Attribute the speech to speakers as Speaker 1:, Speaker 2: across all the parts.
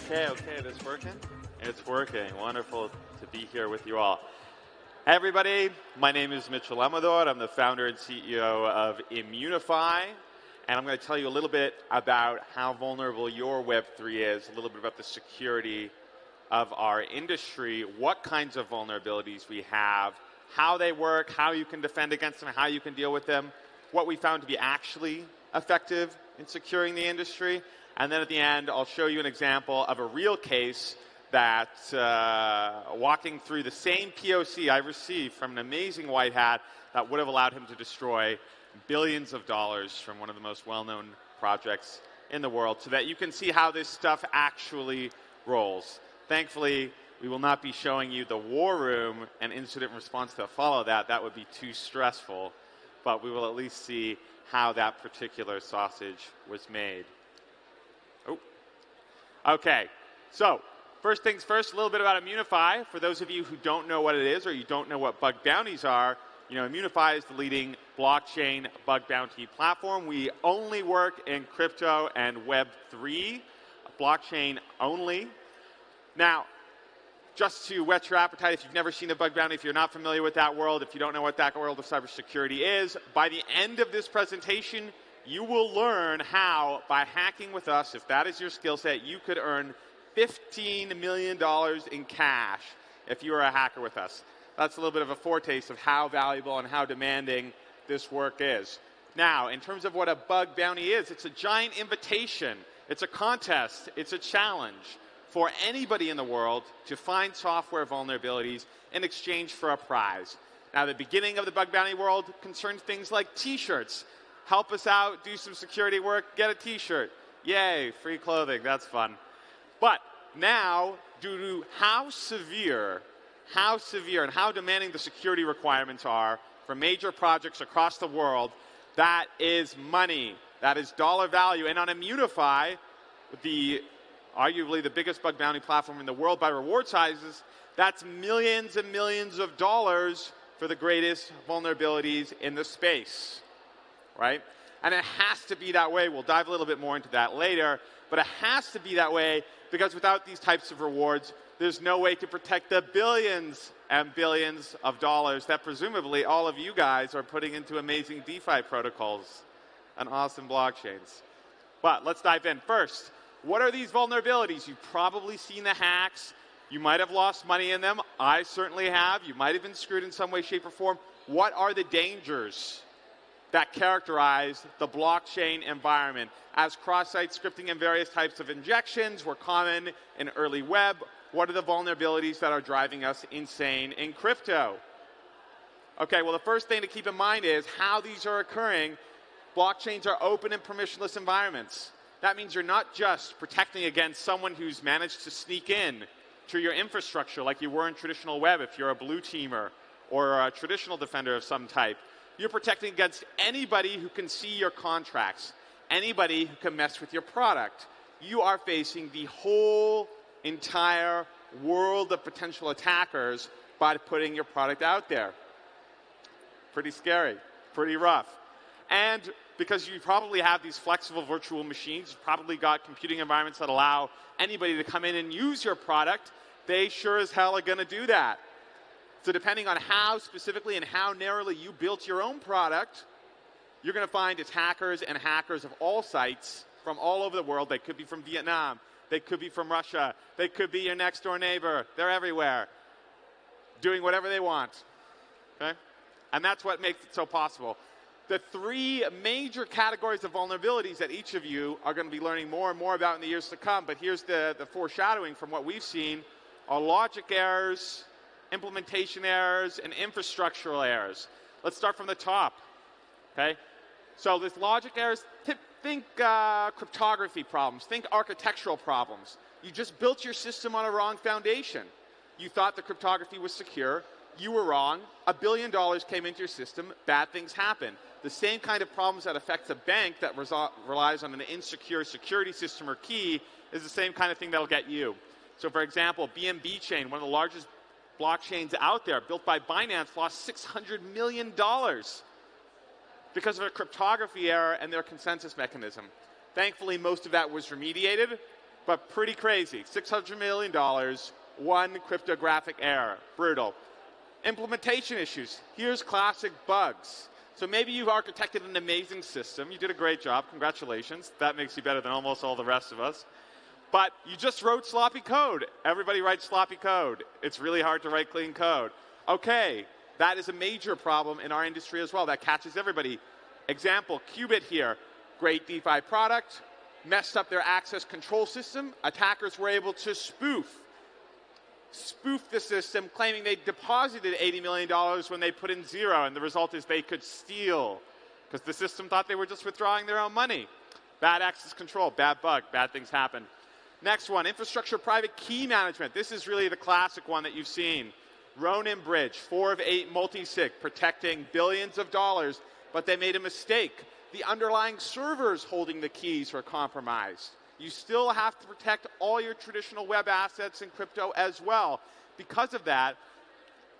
Speaker 1: Okay, this working? It's working. Wonderful to be here with you all. Hey everybody, my name is Mitchell Amador. I'm the founder and CEO of Immunefi, and I'm going to tell you a little bit about how vulnerable your Web3 is, a little bit about the security of our industry, what kinds of vulnerabilities we have, how they work, how you can defend against them, how you can deal with them, what we found to be actually effective in securing the industry. And then at the end, I'll show you an example of a real case that walking through the same POC I received from an amazing white hat that would have allowed him to destroy billions of dollars from one of the most well-known projects in the world, so that you can see how this stuff actually rolls. Thankfully, we will not be showing you the war room and incident response that follow that. That would be too stressful. But we will at least see how that particular sausage was made. Okay, so first things first, a little bit about Immunefi. For those of you who don't know what it is or you don't know what bug bounties are, Immunefi is the leading blockchain bug bounty platform. We only work in crypto and Web3, blockchain only. Now, just to whet your appetite, if you've never seen a bug bounty, if you're not familiar with that world, if you don't know what that world of cybersecurity is, by the end of this presentation, you will learn how, by hacking with us, if that is your skill set, you could earn $15 million in cash if you are a hacker with us. That's a little bit of a foretaste of how valuable and how demanding this work is. Now, in terms of what a bug bounty is, it's a giant invitation. It's a contest. It's a challenge for anybody in the world to find software vulnerabilities in exchange for a prize. Now, the beginning of the bug bounty world concerned things like T-shirts. Help us out, do some security work, get a T-shirt. Yay, free clothing, that's fun. But now, due to how severe and how demanding the security requirements are for major projects across the world, that is money. That is dollar value. And on Immunefi, arguably the biggest bug bounty platform in the world by reward sizes, that's millions and millions of dollars for the greatest vulnerabilities in the space. Right? And it has to be that way. We'll dive a little bit more into that later. But it has to be that way because without these types of rewards, there's no way to protect the billions and billions of dollars that presumably all of you guys are putting into amazing DeFi protocols and awesome blockchains. But let's dive in. First, what are these vulnerabilities? You've probably seen the hacks. You might have lost money in them. I certainly have. You might have been screwed in some way, shape, or form. What are the dangers that characterize the blockchain environment? As cross-site scripting and various types of injections were common in early web, what are the vulnerabilities that are driving us insane in crypto? Okay, well, the first thing to keep in mind is how these are occurring. Blockchains are open and permissionless environments. That means you're not just protecting against someone who's managed to sneak in to your infrastructure like you were in traditional web if you're a blue teamer or a traditional defender of some type. You're protecting against anybody who can see your contracts, anybody who can mess with your product. You are facing the whole entire world of potential attackers by putting your product out there. Pretty scary, pretty rough. And because you probably have these flexible virtual machines, you've probably got computing environments that allow anybody to come in and use your product, they sure as hell are going to do that. So depending on how specifically and how narrowly you built your own product, you're going to find attackers and hackers of all sites from all over the world. They could be from Vietnam. They could be from Russia. They could be your next door neighbor. They're everywhere, doing whatever they want. Okay? And that's what makes it so possible. The three major categories of vulnerabilities that each of you are going to be learning more and more about in the years to come, but here's the foreshadowing from what we've seen, are logic errors, implementation errors, and infrastructural errors. Let's start from the top. Okay? So with logic errors, think cryptography problems, think architectural problems. You just built your system on a wrong foundation. You thought the cryptography was secure. You were wrong. $1 billion came into your system. Bad things happen. The same kind of problems that affects a bank that relies on an insecure security system or key is the same kind of thing that'll get you. So for example, BNB chain, one of the largest blockchains out there, built by Binance, lost $600 million because of a cryptography error and their consensus mechanism. Thankfully, most of that was remediated, but pretty crazy. $600 million, one cryptographic error. Brutal. Implementation issues. Here's classic bugs. So maybe you've architected an amazing system. You did a great job. Congratulations. That makes you better than almost all the rest of us. But you just wrote sloppy code. Everybody writes sloppy code. It's really hard to write clean code. Okay, that is a major problem in our industry as well. That catches everybody. Example, Qubit here. Great DeFi product. Messed up their access control system. Attackers were able to spoof the system, claiming they deposited $80 million when they put in zero, and the result is they could steal because the system thought they were just withdrawing their own money. Bad access control, bad bug, bad things happen. Next one, infrastructure private key management. This is really the classic one that you've seen. Ronin Bridge, 4 of 8 multi-sig, protecting billions of dollars, but they made a mistake. The underlying servers holding the keys were compromised. You still have to protect all your traditional web assets in crypto as well. Because of that,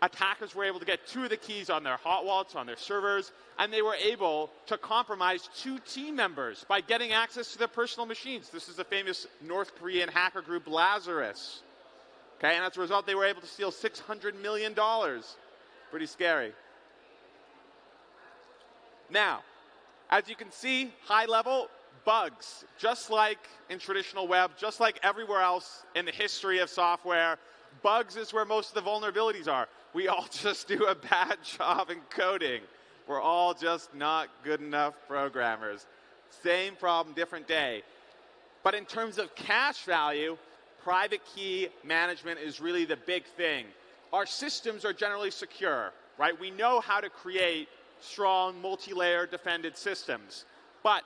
Speaker 1: attackers were able to get 2 of the keys on their hot wallets, on their servers, and they were able to compromise 2 team members by getting access to their personal machines. This is the famous North Korean hacker group Lazarus. Okay, and as a result, they were able to steal $600 million. Pretty scary. Now, as you can see, high level, bugs, just like in traditional web, just like everywhere else in the history of software, bugs is where most of the vulnerabilities are. We all just do a bad job in coding. We're all just not good enough programmers. Same problem, different day. But in terms of cash value, private key management is really the big thing. Our systems are generally secure, right? We know how to create strong, multi-layer defended systems. But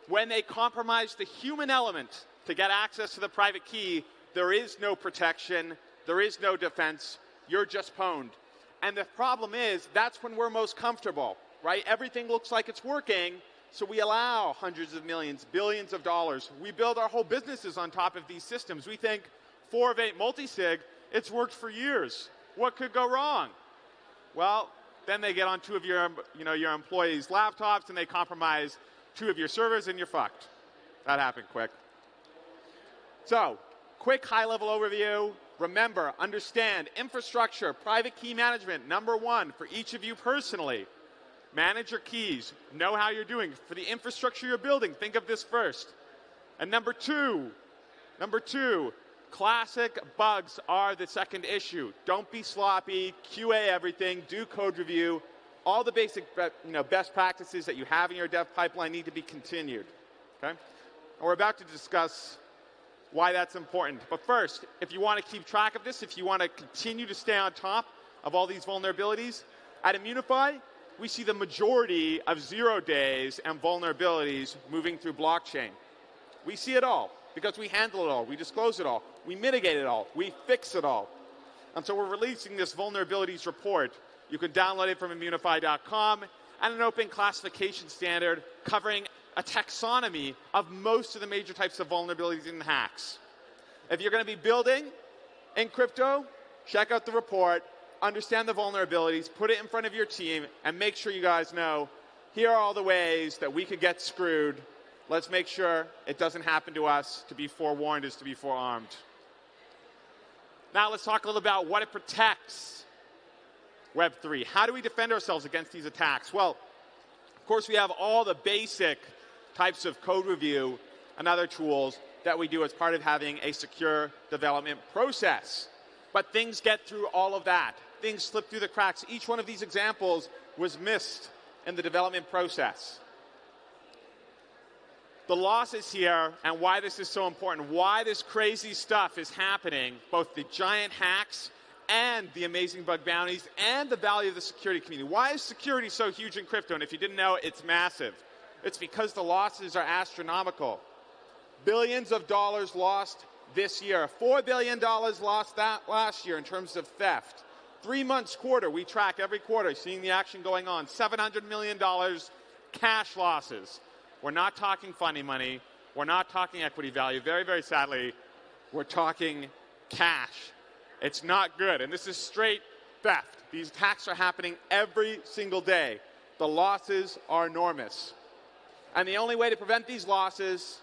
Speaker 1: when they compromise the human element to get access to the private key, there is no protection, there is no defense, you're just pwned. And the problem is, that's when we're most comfortable, right? Everything looks like it's working, so we allow hundreds of millions, billions of dollars. We build our whole businesses on top of these systems. We think 4 of 8 multi-sig, it's worked for years. What could go wrong? Well, then they get on 2 of your employees' laptops and they compromise 2 of your servers and you're fucked. That happened quick. So, quick high-level overview. Remember, understand, infrastructure, private key management, number 1 for each of you personally. Manage your keys. Know how you're doing. For the infrastructure you're building, think of this first. And number two, classic bugs are the second issue. Don't be sloppy. QA everything. Do code review. All the basic best practices that you have in your dev pipeline need to be continued. Okay? And we're about to discuss why that's important. But first, if you want to keep track of this, if you want to continue to stay on top of all these vulnerabilities, at Immunefi, we see the majority of 0 days and vulnerabilities moving through blockchain. We see it all because we handle it all, we disclose it all, we mitigate it all, we fix it all. And so we're releasing this vulnerabilities report. You can download it from Immunefi.com, and an open classification standard covering a taxonomy of most of the major types of vulnerabilities and hacks. If you're going to be building in crypto, check out the report, understand the vulnerabilities, put it in front of your team, and make sure you guys know, here are all the ways that we could get screwed. Let's make sure it doesn't happen to us. To be forewarned is to be forearmed. Now let's talk a little about what it protects. Web3. How do we defend ourselves against these attacks? Well, of course, we have all the basic types of code review and other tools that we do as part of having a secure development process. But things get through all of that. Things slip through the cracks. Each one of these examples was missed in the development process. The losses here and why this is so important, why this crazy stuff is happening, both the giant hacks and the amazing bug bounties and the value of the security community. Why is security so huge in crypto? And if you didn't know, it's massive. It's because the losses are astronomical. Billions of dollars lost this year. $4 billion lost that last year in terms of theft. 3 months quarter, we track every quarter, seeing the action going on. $700 million cash losses. We're not talking funny money. We're not talking equity value. Very, very sadly, we're talking cash. It's not good. And this is straight theft. These attacks are happening every single day. The losses are enormous. And the only way to prevent these losses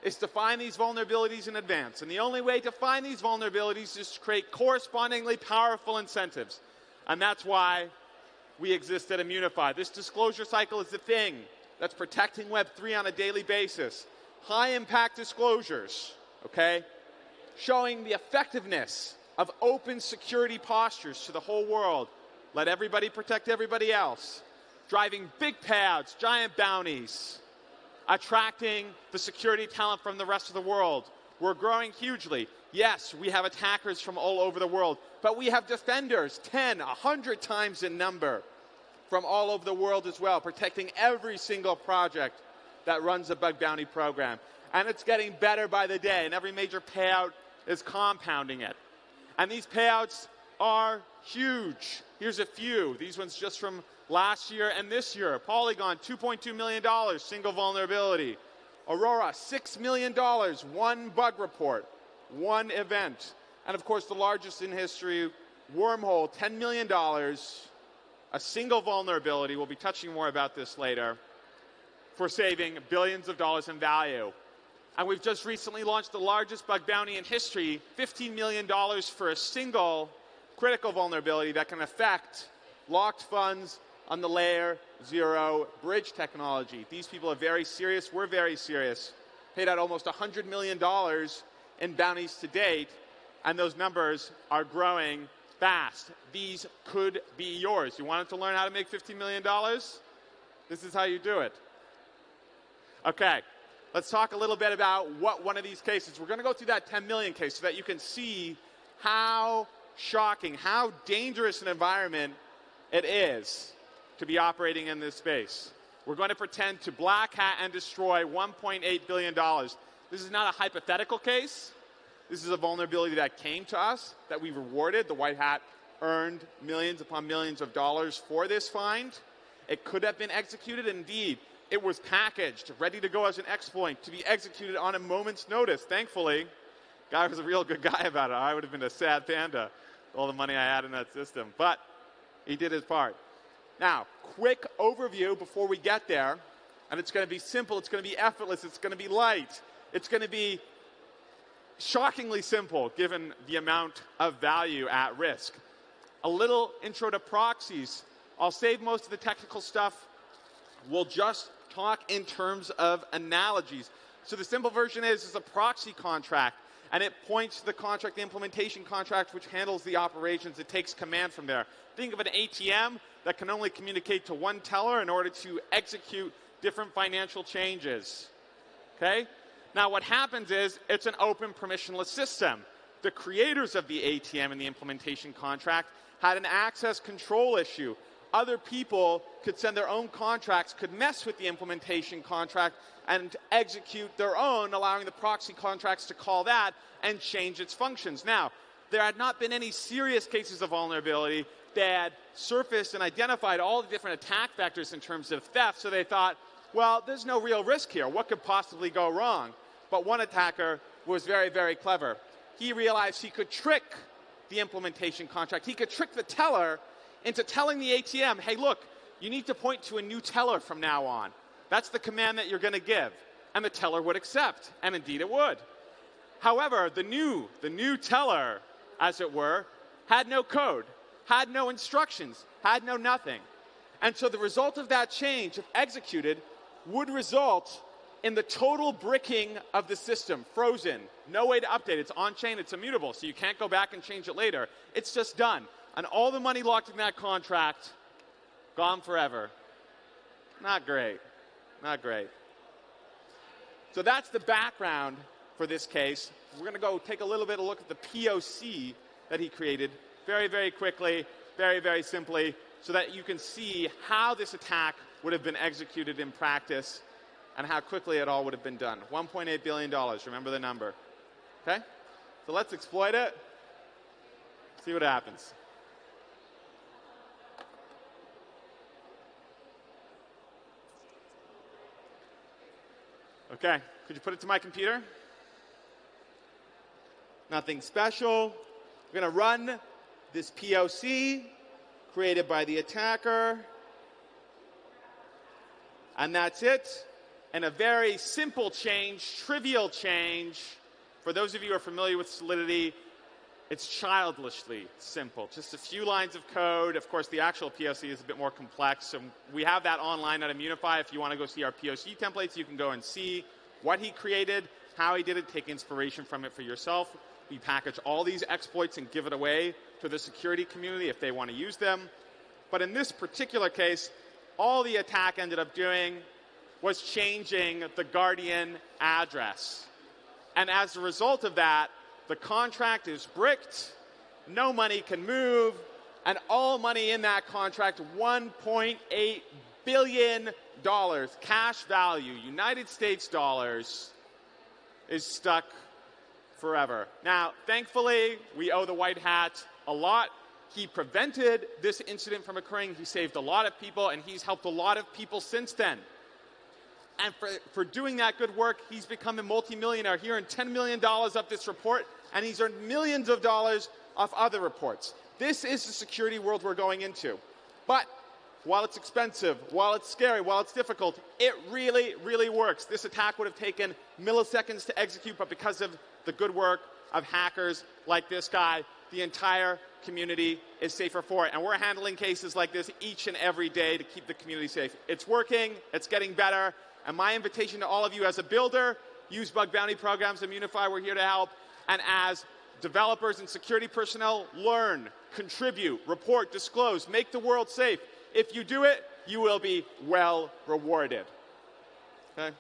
Speaker 1: is to find these vulnerabilities in advance. And the only way to find these vulnerabilities is to create correspondingly powerful incentives. And that's why we exist at Immunefi. This disclosure cycle is the thing that's protecting Web3 on a daily basis. High-impact disclosures, okay, showing the effectiveness of open security postures to the whole world. Let everybody protect everybody else. Driving big payouts, giant bounties. Attracting the security talent from the rest of the world. We're growing hugely. Yes, we have attackers from all over the world, but we have defenders 10, 100 times in number from all over the world as well, protecting every single project that runs a bug bounty program. And it's getting better by the day, and every major payout is compounding it. And these payouts are huge. Here's a few. These ones just from last year and this year. Polygon, $2.2 million, single vulnerability. Aurora, $6 million, one bug report, one event. And of course, the largest in history, Wormhole, $10 million, a single vulnerability. We'll be touching more about this later, for saving billions of dollars in value. And we've just recently launched the largest bug bounty in history, $15 million for a single critical vulnerability that can affect locked funds on the layer 0 bridge technology. These people are very serious. We're very serious. Paid out almost $100 million in bounties to date, and those numbers are growing fast. These could be yours. You wanted to learn how to make $15 million? This is how you do it. Okay, let's talk a little bit about what one of these cases. We're going to go through that 10 million case so that you can see how shocking, how dangerous an environment it is to be operating in this space. We're going to pretend to black hat and destroy $1.8 billion. This is not a hypothetical case. This is a vulnerability that came to us, that we rewarded. The white hat earned millions upon millions of dollars for this find. It could have been executed. Indeed, it was packaged, ready to go as an exploit, to be executed on a moment's notice. Thankfully, guy was a real good guy about it. I would have been a sad panda with all the money I had in that system. But he did his part. Now, quick overview before we get there, and it's going to be simple, it's going to be effortless, it's going to be light, it's going to be shockingly simple given the amount of value at risk. A little intro to proxies. I'll save most of the technical stuff. We'll just talk in terms of analogies. So the simple version is a proxy contract, and it points to the contract, the implementation contract, which handles the operations. It takes command from there. Think of an ATM that can only communicate to one teller in order to execute different financial changes. Okay? Now what happens is it's an open permissionless system. The creators of the ATM and the implementation contract had an access control issue. Other people could send their own contracts, could mess with the implementation contract and execute their own, allowing the proxy contracts to call that and change its functions. Now, there had not been any serious cases of vulnerability. They had surfaced and identified all the different attack vectors in terms of theft, so they thought, well, there's no real risk here. What could possibly go wrong? But one attacker was very, very clever. He realized he could trick the implementation contract. He could trick the teller into telling the ATM, hey, look, you need to point to a new teller from now on. That's the command that you're going to give. And the teller would accept, and indeed it would. However, the new teller, as it were, had no code, had no instructions, had no nothing. And so the result of that change, if executed, would result in the total bricking of the system, frozen, no way to update. It's on-chain, it's immutable, so you can't go back and change it later. It's just done. And all the money locked in that contract, gone forever. Not great. Not great. So that's the background for this case. We're going to go take a little bit of a look at the POC that he created very, very quickly, very, very simply, so that you can see how this attack would have been executed in practice and how quickly it all would have been done. $1.8 billion, remember the number. Okay? So let's exploit it, see what happens. Okay, could you put it to my computer? Nothing special. We're going to run this POC created by the attacker. And that's it. and a very simple change, trivial change. For those of you who are familiar with Solidity, it's childishly simple. Just a few lines of code. Of course, the actual POC is a bit more complex. So we have that online at Immunefi. If you want to go see our POC templates, you can go and see what he created, how he did it, take inspiration from it for yourself. We package all these exploits and give it away to the security community if they want to use them. But in this particular case, all the attack ended up doing was changing the Guardian address. And as a result of that, the contract is bricked, no money can move, and all money in that contract, $1.8 billion, cash value, United States dollars, is stuck forever. Now, thankfully, we owe the White Hat a lot. He prevented this incident from occurring. He saved a lot of people, and he's helped a lot of people since then. And for doing that good work, he's become a multimillionaire. He earned $10 million off this report, and he's earned millions of dollars off other reports. This is the security world we're going into. But while it's expensive, while it's scary, while it's difficult, it really, really works. This attack would have taken milliseconds to execute, but because of the good work of hackers like this guy, the entire community is safer for it. And we're handling cases like this each and every day to keep the community safe. It's working. It's getting better. And my invitation to all of you as a builder, use bug bounty programs, Immunefi, we're here to help. And as developers and security personnel, learn, contribute, report, disclose, make the world safe. If you do it, you will be well rewarded. Okay?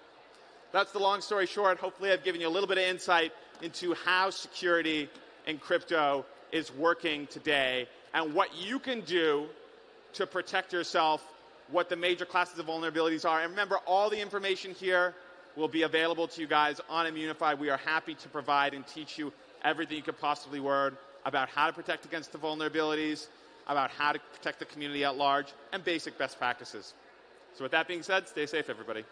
Speaker 1: That's the long story short. Hopefully I've given you a little bit of insight into how security in crypto is working today and what you can do to protect yourself, what the major classes of vulnerabilities are. And remember, all the information here will be available to you guys on Immunefi. We are happy to provide and teach you everything you could possibly learn about how to protect against the vulnerabilities, about how to protect the community at large, and basic best practices. So with that being said, stay safe, everybody.